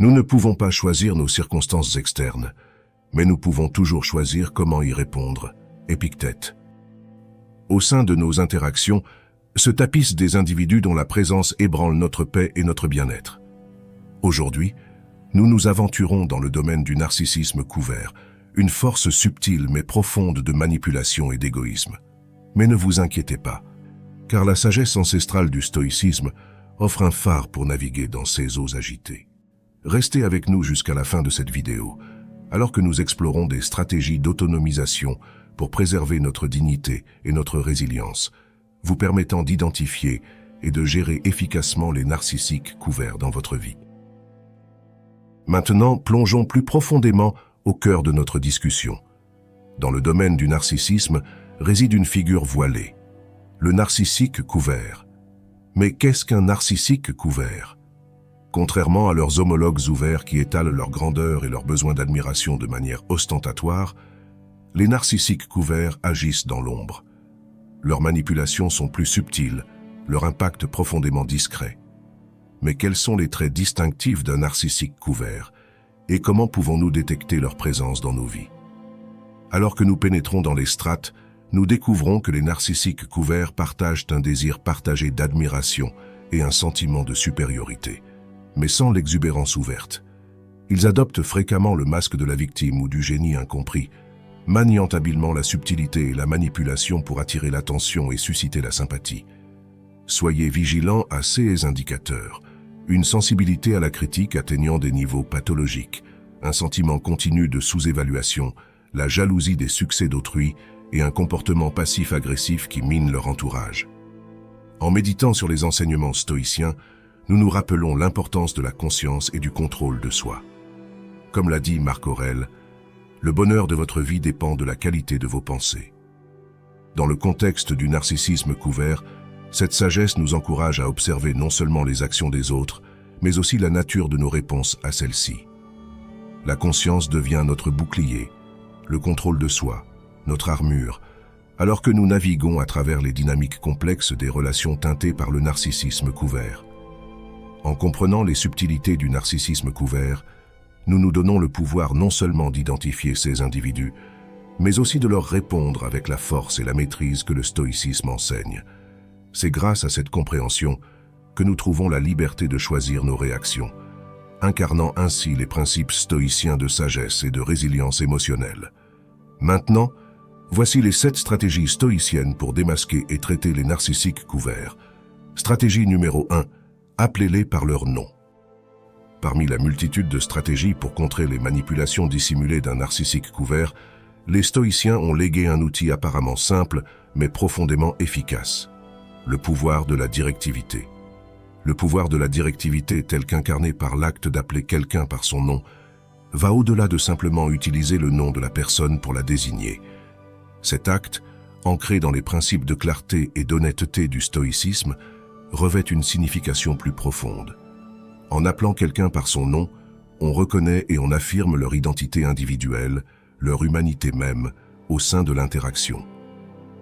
Nous ne pouvons pas choisir nos circonstances externes, mais nous pouvons toujours choisir comment y répondre. Épictète. Au sein de nos interactions, se tapissent des individus dont la présence ébranle notre paix et notre bien-être. Aujourd'hui, nous nous aventurons dans le domaine du narcissisme couvert, une force subtile mais profonde de manipulation et d'égoïsme. Mais ne vous inquiétez pas, car la sagesse ancestrale du stoïcisme offre un phare pour naviguer dans ces eaux agitées. Restez avec nous jusqu'à la fin de cette vidéo, alors que nous explorons des stratégies d'autonomisation pour préserver notre dignité et notre résilience, vous permettant d'identifier et de gérer efficacement les narcissiques couverts dans votre vie. Maintenant, plongeons plus profondément au cœur de notre discussion. Dans le domaine du narcissisme réside une figure voilée, le narcissique couvert. Mais qu'est-ce qu'un narcissique couvert? Contrairement à leurs homologues ouverts qui étalent leur grandeur et leur besoin d'admiration de manière ostentatoire, les narcissiques couverts agissent dans l'ombre. Leurs manipulations sont plus subtiles, leur impact profondément discret. Mais quels sont les traits distinctifs d'un narcissique couvert et comment pouvons-nous détecter leur présence dans nos vies? Alors que nous pénétrons dans les strates, nous découvrons que les narcissiques couverts partagent un désir partagé d'admiration et un sentiment de supériorité, mais sans l'exubérance ouverte. Ils adoptent fréquemment le masque de la victime ou du génie incompris, maniant habilement la subtilité et la manipulation pour attirer l'attention et susciter la sympathie. Soyez vigilants à ces indicateurs. Une sensibilité à la critique atteignant des niveaux pathologiques, un sentiment continu de sous-évaluation, la jalousie des succès d'autrui et un comportement passif-agressif qui mine leur entourage. En méditant sur les enseignements stoïciens, nous nous rappelons l'importance de la conscience et du contrôle de soi. Comme l'a dit Marc Aurèle, le bonheur de votre vie dépend de la qualité de vos pensées. Dans le contexte du narcissisme couvert, cette sagesse nous encourage à observer non seulement les actions des autres, mais aussi la nature de nos réponses à celles-ci. La conscience devient notre bouclier, le contrôle de soi, notre armure, alors que nous naviguons à travers les dynamiques complexes des relations teintées par le narcissisme couvert. En comprenant les subtilités du narcissisme couvert, nous nous donnons le pouvoir non seulement d'identifier ces individus, mais aussi de leur répondre avec la force et la maîtrise que le stoïcisme enseigne. C'est grâce à cette compréhension que nous trouvons la liberté de choisir nos réactions, incarnant ainsi les principes stoïciens de sagesse et de résilience émotionnelle. Maintenant, voici les 7 stratégies stoïciennes pour démasquer et traiter les narcissiques couverts. Stratégie numéro 1, appelez-les par leur nom. Parmi la multitude de stratégies pour contrer les manipulations dissimulées d'un narcissique couvert, les stoïciens ont légué un outil apparemment simple, mais profondément efficace. Le pouvoir de la directivité. Le pouvoir de la directivité, tel qu'incarné par l'acte d'appeler quelqu'un par son nom, va au-delà de simplement utiliser le nom de la personne pour la désigner. Cet acte, ancré dans les principes de clarté et d'honnêteté du stoïcisme, revêt une signification plus profonde. En appelant quelqu'un par son nom, on reconnaît et on affirme leur identité individuelle, leur humanité même, au sein de l'interaction.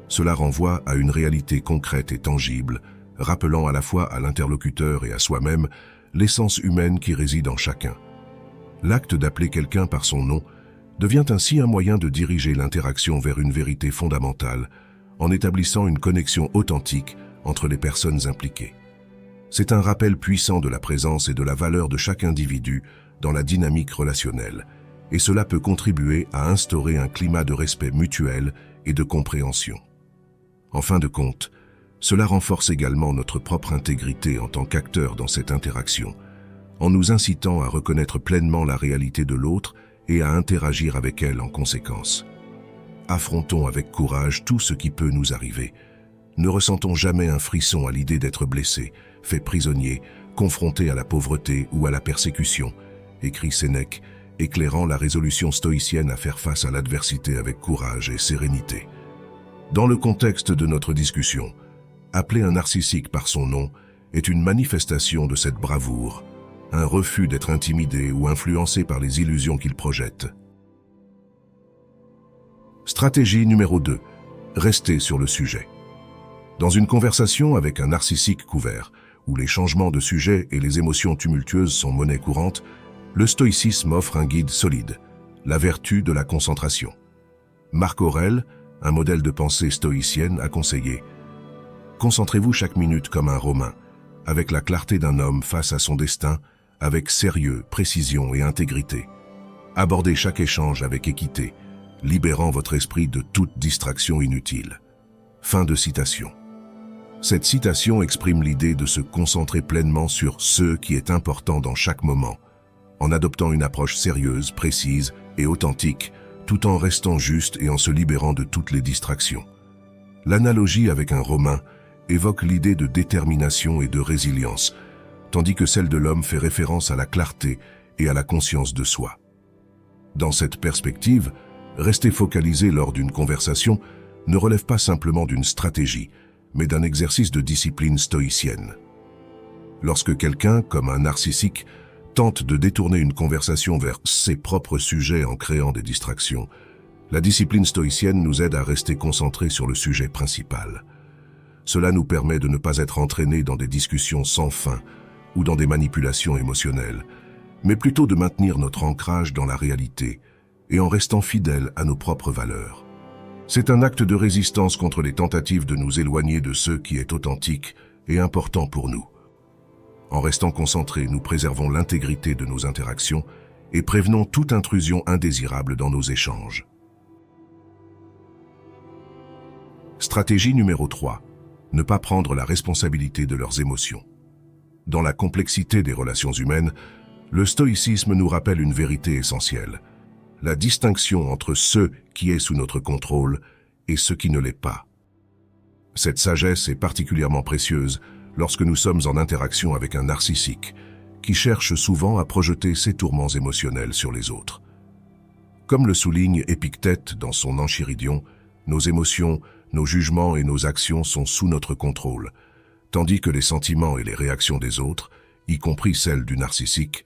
Cela renvoie à une réalité concrète et tangible, rappelant à la fois à l'interlocuteur et à soi-même l'essence humaine qui réside en chacun. L'acte d'appeler quelqu'un par son nom devient ainsi un moyen de diriger l'interaction vers une vérité fondamentale, en établissant une connexion authentique entre les personnes impliquées. C'est un rappel puissant de la présence et de la valeur de chaque individu dans la dynamique relationnelle, et cela peut contribuer à instaurer un climat de respect mutuel et de compréhension. En fin de compte, cela renforce également notre propre intégrité en tant qu'acteur dans cette interaction, en nous incitant à reconnaître pleinement la réalité de l'autre et à interagir avec elle en conséquence. Affrontons avec courage tout ce qui peut nous arriver. Ne ressentons jamais un frisson à l'idée d'être blessé, fait prisonnier, confronté à la pauvreté ou à la persécution, écrit Sénèque, éclairant la résolution stoïcienne à faire face à l'adversité avec courage et sérénité. Dans le contexte de notre discussion, appeler un narcissique par son nom est une manifestation de cette bravoure, un refus d'être intimidé ou influencé par les illusions qu'il projette. Stratégie numéro 2. Restez sur le sujet. Dans une conversation avec un narcissique couvert, où les changements de sujet et les émotions tumultueuses sont monnaie courante, Le stoïcisme offre un guide solide, la vertu de la concentration. Marc Aurèle, un modèle de pensée stoïcienne, a conseillé « Concentrez-vous chaque minute comme un Romain, avec la clarté d'un homme face à son destin, avec sérieux, précision et intégrité. Abordez chaque échange avec équité, libérant votre esprit de toute distraction inutile. » Fin de citation. Cette citation exprime l'idée de se concentrer pleinement sur ce qui est important dans chaque moment, en adoptant une approche sérieuse, précise et authentique, tout en restant juste et en se libérant de toutes les distractions. L'analogie avec un Romain évoque l'idée de détermination et de résilience, tandis que celle de l'homme fait référence à la clarté et à la conscience de soi. Dans cette perspective, rester focalisé lors d'une conversation ne relève pas simplement d'une stratégie, mais d'un exercice de discipline stoïcienne. Lorsque quelqu'un, comme un narcissique, tente de détourner une conversation vers ses propres sujets en créant des distractions, la discipline stoïcienne nous aide à rester concentrés sur le sujet principal. Cela nous permet de ne pas être entraînés dans des discussions sans fin ou dans des manipulations émotionnelles, mais plutôt de maintenir notre ancrage dans la réalité et en restant fidèles à nos propres valeurs. C'est un acte de résistance contre les tentatives de nous éloigner de ce qui est authentique et important pour nous. En restant concentrés, nous préservons l'intégrité de nos interactions et prévenons toute intrusion indésirable dans nos échanges. Stratégie numéro 3. Ne pas prendre la responsabilité de leurs émotions. Dans la complexité des relations humaines, le stoïcisme nous rappelle une vérité essentielle: la distinction entre ce qui est sous notre contrôle et ce qui ne l'est pas. Cette sagesse est particulièrement précieuse lorsque nous sommes en interaction avec un narcissique, qui cherche souvent à projeter ses tourments émotionnels sur les autres. Comme le souligne Épictète dans son Enchiridion, nos émotions, nos jugements et nos actions sont sous notre contrôle, tandis que les sentiments et les réactions des autres, y compris celles du narcissique,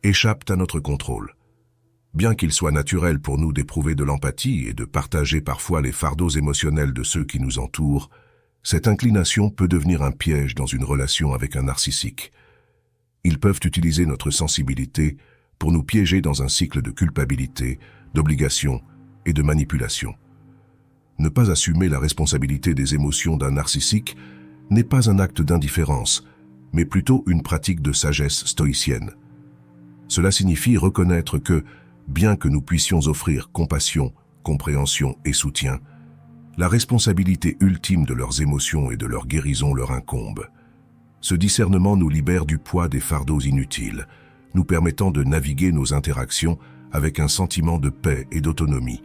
échappent à notre contrôle. Bien qu'il soit naturel pour nous d'éprouver de l'empathie et de partager parfois les fardeaux émotionnels de ceux qui nous entourent, cette inclination peut devenir un piège dans une relation avec un narcissique. Ils peuvent utiliser notre sensibilité pour nous piéger dans un cycle de culpabilité, d'obligation et de manipulation. Ne pas assumer la responsabilité des émotions d'un narcissique n'est pas un acte d'indifférence, mais plutôt une pratique de sagesse stoïcienne. Cela signifie reconnaître que, bien que nous puissions offrir compassion, compréhension et soutien, la responsabilité ultime de leurs émotions et de leur guérison leur incombe. Ce discernement nous libère du poids des fardeaux inutiles, nous permettant de naviguer nos interactions avec un sentiment de paix et d'autonomie.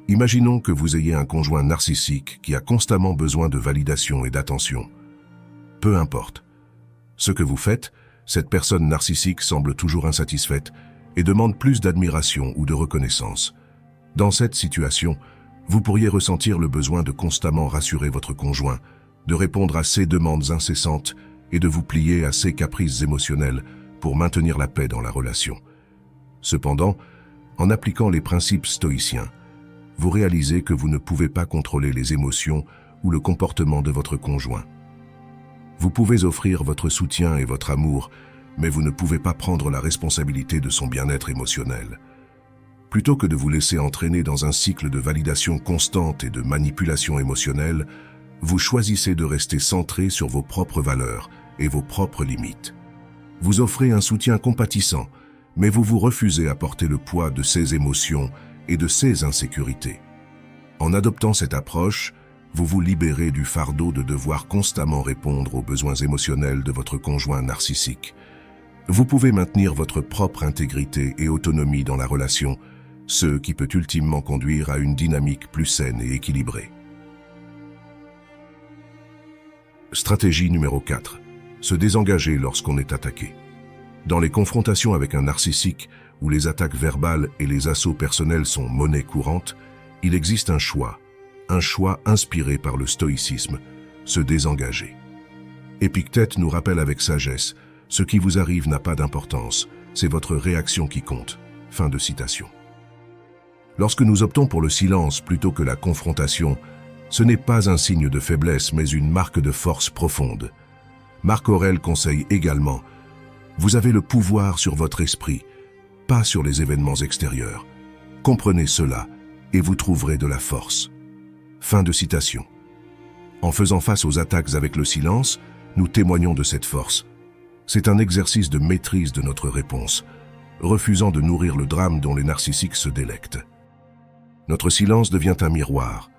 Imaginons que vous ayez un conjoint narcissique qui a constamment besoin de validation et d'attention. Peu importe. Ce que vous faites, cette personne narcissique semble toujours insatisfaite et demande plus d'admiration ou de reconnaissance. Dans cette situation, vous pourriez ressentir le besoin de constamment rassurer votre conjoint, de répondre à ses demandes incessantes et de vous plier à ses caprices émotionnels pour maintenir la paix dans la relation. Cependant, en appliquant les principes stoïciens, vous réalisez que vous ne pouvez pas contrôler les émotions ou le comportement de votre conjoint. Vous pouvez offrir votre soutien et votre amour, mais vous ne pouvez pas prendre la responsabilité de son bien-être émotionnel. Plutôt que de vous laisser entraîner dans un cycle de validation constante et de manipulation émotionnelle, vous choisissez de rester centré sur vos propres valeurs et vos propres limites. Vous offrez un soutien compatissant, mais vous vous refusez à porter le poids de ses émotions et de ses insécurités. En adoptant cette approche, vous vous libérez du fardeau de devoir constamment répondre aux besoins émotionnels de votre conjoint narcissique. Vous pouvez maintenir votre propre intégrité et autonomie dans la relation, ce qui peut ultimement conduire à une dynamique plus saine et équilibrée. Stratégie numéro 4. Se désengager lorsqu'on est attaqué. Dans les confrontations avec un narcissique, où les attaques verbales et les assauts personnels sont monnaie courante, il existe un choix inspiré par le stoïcisme, se désengager. Épictète nous rappelle avec sagesse, ce qui vous arrive n'a pas d'importance, c'est votre réaction qui compte. Fin de citation. Lorsque nous optons pour le silence plutôt que la confrontation, ce n'est pas un signe de faiblesse mais une marque de force profonde. Marc Aurèle conseille également « Vous avez le pouvoir sur votre esprit, pas sur les événements extérieurs. Comprenez cela et vous trouverez de la force. Fin de citation. En faisant face aux attaques avec le silence, nous témoignons de cette force. C'est un exercice de maîtrise de notre réponse, refusant de nourrir le drame dont les narcissiques se délectent. Notre silence devient un miroir,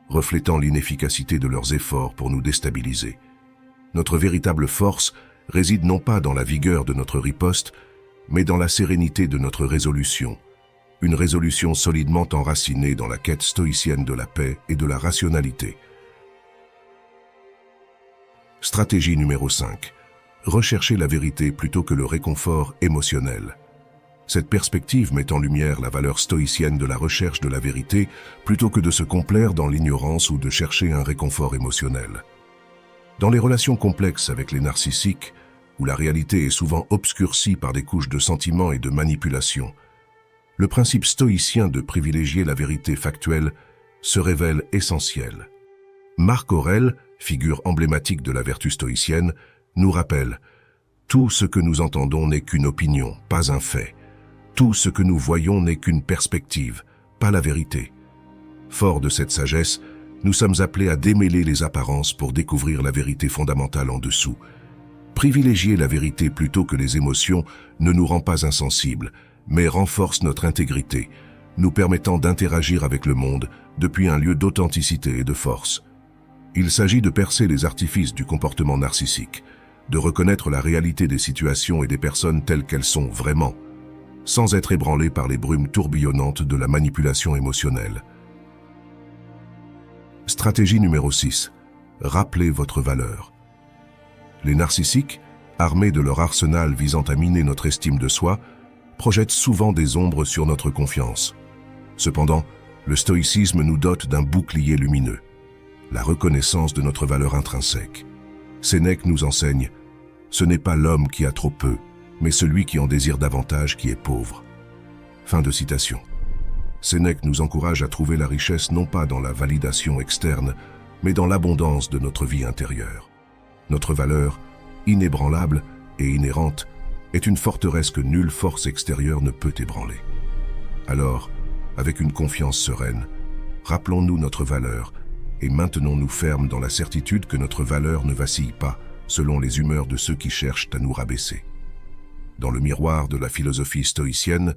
reflétant l'inefficacité de leurs efforts pour nous déstabiliser. Notre véritable force réside non pas dans la vigueur de notre riposte, mais dans la sérénité de notre résolution, une résolution solidement enracinée dans la quête stoïcienne de la paix et de la rationalité. Stratégie numéro 5. Rechercher la vérité plutôt que le réconfort émotionnel. Cette perspective met en lumière la valeur stoïcienne de la recherche de la vérité plutôt que de se complaire dans l'ignorance ou de chercher un réconfort émotionnel. Dans les relations complexes avec les narcissiques, où la réalité est souvent obscurcie par des couches de sentiments et de manipulation, le principe stoïcien de privilégier la vérité factuelle se révèle essentiel. Marc Aurèle, figure emblématique de la vertu stoïcienne, nous rappelle « Tout ce que nous entendons n'est qu'une opinion, pas un fait. Tout ce que nous voyons n'est qu'une perspective, pas la vérité. » Fort de cette sagesse, nous sommes appelés à démêler les apparences pour découvrir la vérité fondamentale en dessous. Privilégier la vérité plutôt que les émotions ne nous rend pas insensibles, mais renforce notre intégrité, nous permettant d'interagir avec le monde depuis un lieu d'authenticité et de force. Il s'agit de percer les artifices du comportement narcissique, de reconnaître la réalité des situations et des personnes telles qu'elles sont vraiment, sans être ébranlé par les brumes tourbillonnantes de la manipulation émotionnelle. Stratégie numéro 6. Rappelez votre valeur. Les narcissiques, armés de leur arsenal visant à miner notre estime de soi, projettent souvent des ombres sur notre confiance. Cependant, le stoïcisme nous dote d'un bouclier lumineux, la reconnaissance de notre valeur intrinsèque. Sénèque nous enseigne « Ce n'est pas l'homme qui a trop peu, mais celui qui en désire davantage qui est pauvre. » Fin de citation. Sénèque nous encourage à trouver la richesse non pas dans la validation externe, mais dans l'abondance de notre vie intérieure. Notre valeur, inébranlable et inhérente, est une forteresse que nulle force extérieure ne peut ébranler. Alors, avec une confiance sereine, rappelons-nous notre valeur et maintenons-nous fermes dans la certitude que notre valeur ne vacille pas selon les humeurs de ceux qui cherchent à nous rabaisser. Dans le miroir de la philosophie stoïcienne,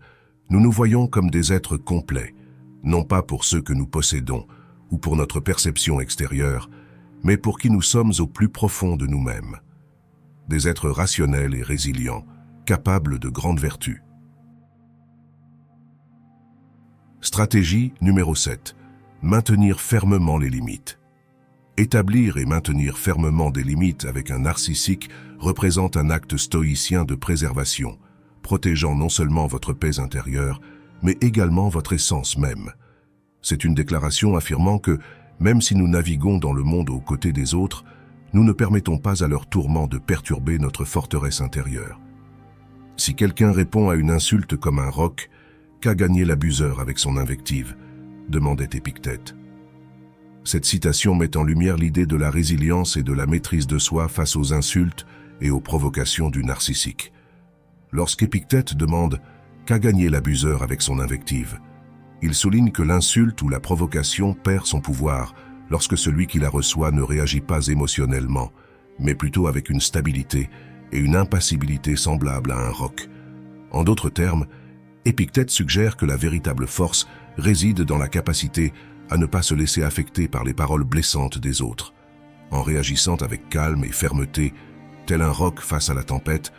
nous nous voyons comme des êtres complets, non pas pour ceux que nous possédons ou pour notre perception extérieure, mais pour qui nous sommes au plus profond de nous-mêmes. Des êtres rationnels et résilients, capables de grandes vertus. Stratégie numéro 7. Maintenir fermement les limites. Établir et maintenir fermement des limites avec un narcissique représente un acte stoïcien de préservation, protégeant non seulement votre paix intérieure, mais également votre essence même. C'est une déclaration affirmant que, même si nous naviguons dans le monde aux côtés des autres, nous ne permettons pas à leur tourment de perturber notre forteresse intérieure. Si quelqu'un répond à une insulte comme un roc, qu'a gagné l'abuseur avec son invective, demandait Épictète. Cette citation met en lumière l'idée de la résilience et de la maîtrise de soi face aux insultes et aux provocations du narcissique. Lorsqu'Épictète demande « qu'a gagné l'abuseur avec son invective ?», il souligne que l'insulte ou la provocation perd son pouvoir lorsque celui qui la reçoit ne réagit pas émotionnellement, mais plutôt avec une stabilité et une impassibilité semblables à un roc. En d'autres termes, Épictète suggère que la véritable force réside dans la capacité à ne pas se laisser affecter par les paroles blessantes des autres. En réagissant avec calme et fermeté, tel un roc face à la tempête,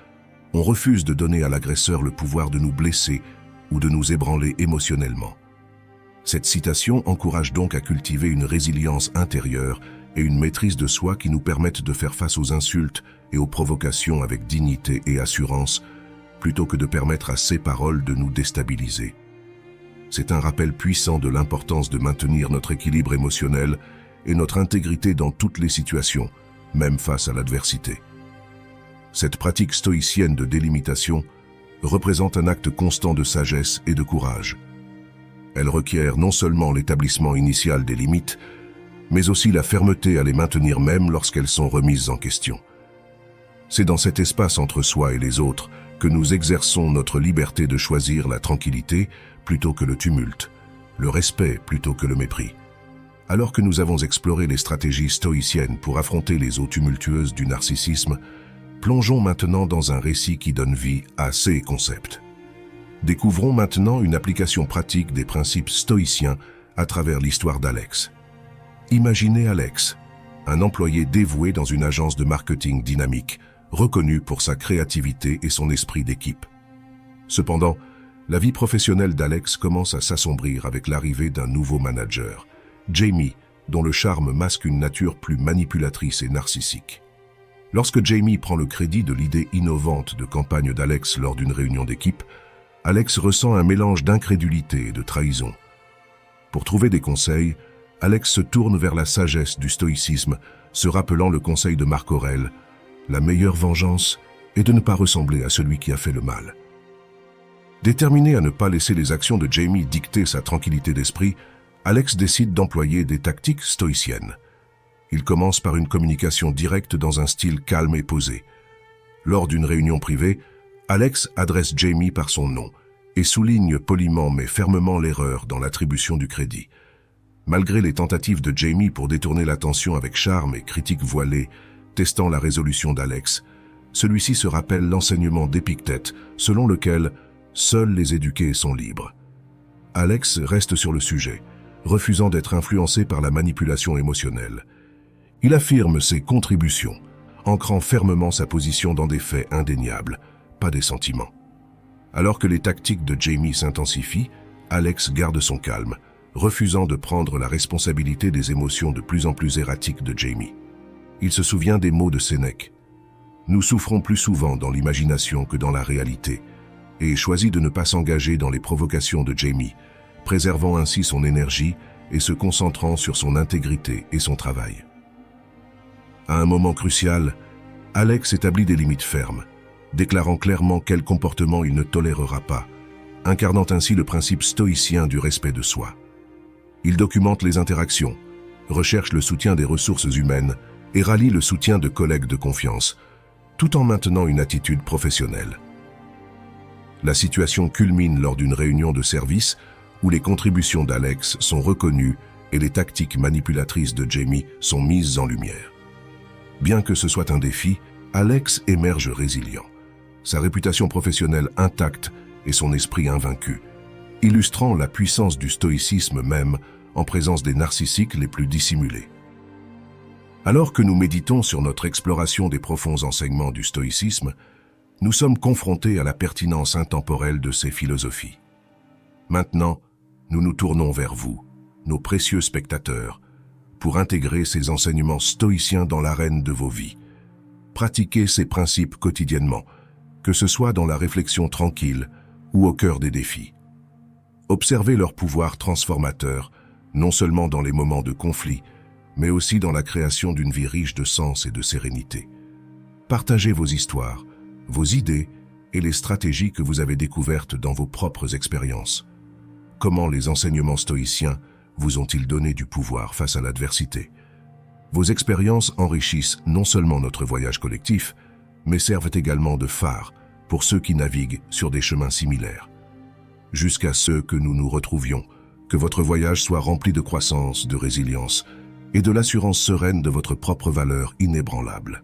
on refuse de donner à l'agresseur le pouvoir de nous blesser ou de nous ébranler émotionnellement. Cette citation encourage donc à cultiver une résilience intérieure et une maîtrise de soi qui nous permettent de faire face aux insultes et aux provocations avec dignité et assurance, plutôt que de permettre à ces paroles de nous déstabiliser. C'est un rappel puissant de l'importance de maintenir notre équilibre émotionnel et notre intégrité dans toutes les situations, même face à l'adversité. Cette pratique stoïcienne de délimitation représente un acte constant de sagesse et de courage. Elle requiert non seulement l'établissement initial des limites, mais aussi la fermeté à les maintenir même lorsqu'elles sont remises en question. C'est dans cet espace entre soi et les autres que nous exerçons notre liberté de choisir la tranquillité plutôt que le tumulte, le respect plutôt que le mépris. Alors que nous avons exploré les stratégies stoïciennes pour affronter les eaux tumultueuses du narcissisme, plongeons maintenant dans un récit qui donne vie à ces concepts. Découvrons maintenant une application pratique des principes stoïciens à travers l'histoire d'Alex. Imaginez Alex, un employé dévoué dans une agence de marketing dynamique, reconnu pour sa créativité et son esprit d'équipe. Cependant, la vie professionnelle d'Alex commence à s'assombrir avec l'arrivée d'un nouveau manager, Jamie, dont le charme masque une nature plus manipulatrice et narcissique. Lorsque Jamie prend le crédit de l'idée innovante de campagne d'Alex lors d'une réunion d'équipe, Alex ressent un mélange d'incrédulité et de trahison. Pour trouver des conseils, Alex se tourne vers la sagesse du stoïcisme, se rappelant le conseil de Marc Aurèle: la meilleure vengeance est de ne pas ressembler à celui qui a fait le mal. Déterminé à ne pas laisser les actions de Jamie dicter sa tranquillité d'esprit, Alex décide d'employer des tactiques stoïciennes. Il commence par une communication directe dans un style calme et posé. Lors d'une réunion privée, Alex adresse Jamie par son nom et souligne poliment mais fermement l'erreur dans l'attribution du crédit. Malgré les tentatives de Jamie pour détourner l'attention avec charme et critiques voilées, testant la résolution d'Alex, celui-ci se rappelle l'enseignement d'Épictète selon lequel seuls les éduqués sont libres. Alex reste sur le sujet, refusant d'être influencé par la manipulation émotionnelle. Il affirme ses contributions, ancrant fermement sa position dans des faits indéniables, pas des sentiments. Alors que les tactiques de Jamie s'intensifient, Alex garde son calme, refusant de prendre la responsabilité des émotions de plus en plus erratiques de Jamie. Il se souvient des mots de Sénèque. « Nous souffrons plus souvent dans l'imagination que dans la réalité », et choisit de ne pas s'engager dans les provocations de Jamie, préservant ainsi son énergie et se concentrant sur son intégrité et son travail. À un moment crucial, Alex établit des limites fermes, déclarant clairement quel comportement il ne tolérera pas, incarnant ainsi le principe stoïcien du respect de soi. Il documente les interactions, recherche le soutien des ressources humaines et rallie le soutien de collègues de confiance, tout en maintenant une attitude professionnelle. La situation culmine lors d'une réunion de service où les contributions d'Alex sont reconnues et les tactiques manipulatrices de Jamie sont mises en lumière. Bien que ce soit un défi, Alex émerge résilient, sa réputation professionnelle intacte et son esprit invaincu, illustrant la puissance du stoïcisme même en présence des narcissiques les plus dissimulés. Alors que nous méditons sur notre exploration des profonds enseignements du stoïcisme, nous sommes confrontés à la pertinence intemporelle de ces philosophies. Maintenant, nous nous tournons vers vous, nos précieux spectateurs, pour intégrer ces enseignements stoïciens dans l'arène de vos vies. Pratiquez ces principes quotidiennement, que ce soit dans la réflexion tranquille ou au cœur des défis. Observez leur pouvoir transformateur, non seulement dans les moments de conflit, mais aussi dans la création d'une vie riche de sens et de sérénité. Partagez vos histoires, vos idées et les stratégies que vous avez découvertes dans vos propres expériences. Comment les enseignements stoïciens vous ont-ils donné du pouvoir face à l'adversité? Vos expériences enrichissent non seulement notre voyage collectif, mais servent également de phare pour ceux qui naviguent sur des chemins similaires. Jusqu'à ce que nous nous retrouvions, que votre voyage soit rempli de croissance, de résilience et de l'assurance sereine de votre propre valeur inébranlable.